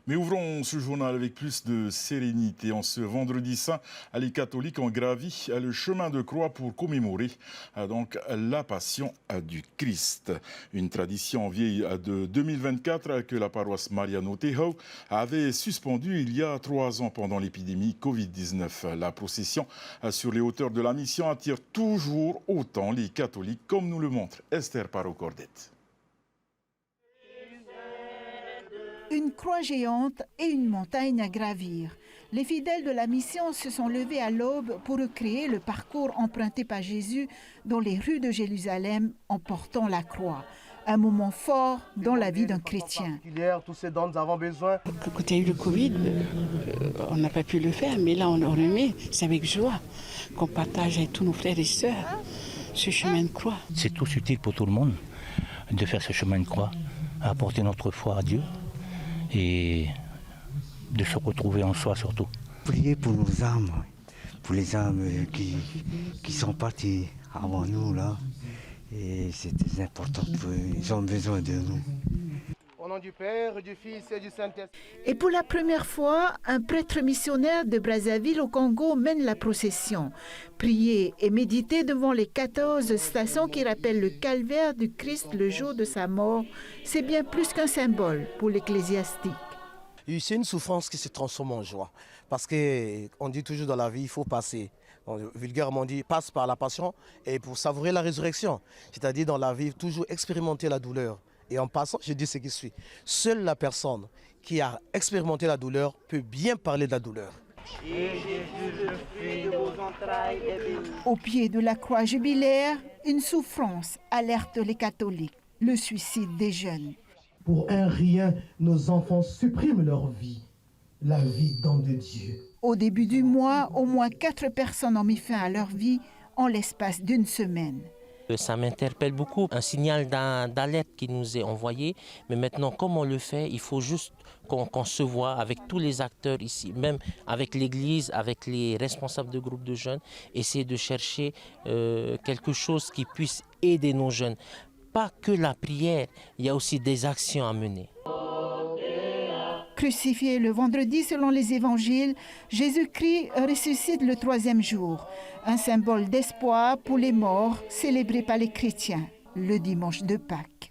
Mais ouvrons ce journal avec plus de sérénité. En ce vendredi saint, les catholiques ont gravi le chemin de croix pour commémorer donc la passion du Christ. Une tradition vieille de 2024 que la paroisse Mariano Tejo avait suspendue il y a 3 ans pendant l'épidémie Covid-19. La procession sur les hauteurs de la mission attire toujours autant les catholiques, comme nous le montre Esther Parot-Cordet. Une croix géante et une montagne à gravir. Les fidèles de la mission se sont levés à l'aube pour recréer le parcours emprunté par Jésus dans les rues de Jérusalem en portant la croix. Un moment fort dans la vie d'un chrétien. Tous ces dons nous avons besoin. Quand il y a eu le Covid, on n'a pas pu le faire, mais là on remet, c'est avec joie qu'on partage avec tous nos frères et sœurs ce chemin de croix. C'est tous utile pour tout le monde de faire ce chemin de croix, à apporter notre foi à Dieu et de se retrouver en soi surtout. Prier pour nos âmes, pour les âmes qui sont parties avant nous là. Et c'est très important, ils ont besoin de nous. Au nom du Père, du Fils et du Saint-Esprit. Et pour la première fois, un prêtre missionnaire de Brazzaville au Congo mène la procession. Prier et méditer devant les 14 stations qui rappellent le calvaire du Christ le jour de sa mort, c'est bien plus qu'un symbole pour l'ecclésiastique. C'est une souffrance qui se transforme en joie. Parce qu'on dit toujours dans la vie, il faut passer. Vulgairement dit, passe par la passion et pour savourer la résurrection. C'est-à-dire dans la vie, toujours expérimenter la douleur. Et en passant, je dis ce qui suit. Seule la personne qui a expérimenté la douleur peut bien parler de la douleur. Au pied de la croix jubilaire, une souffrance alerte les catholiques, le suicide des jeunes. Pour un rien, nos enfants suppriment leur vie, la vie don de Dieu. Au début du mois, au moins 4 personnes ont mis fin à leur vie en l'espace d'une semaine. Ça m'interpelle beaucoup, un signal d'alerte qui nous est envoyé. Mais maintenant, comme on le fait, il faut juste qu'on se voit avec tous les acteurs ici, même avec l'Église, avec les responsables de groupes de jeunes, essayer de chercher quelque chose qui puisse aider nos jeunes. Pas que la prière, il y a aussi des actions à mener. Crucifié le vendredi selon les évangiles, Jésus-Christ ressuscite le 3e jour. Un symbole d'espoir pour les morts célébré par les chrétiens le dimanche de Pâques.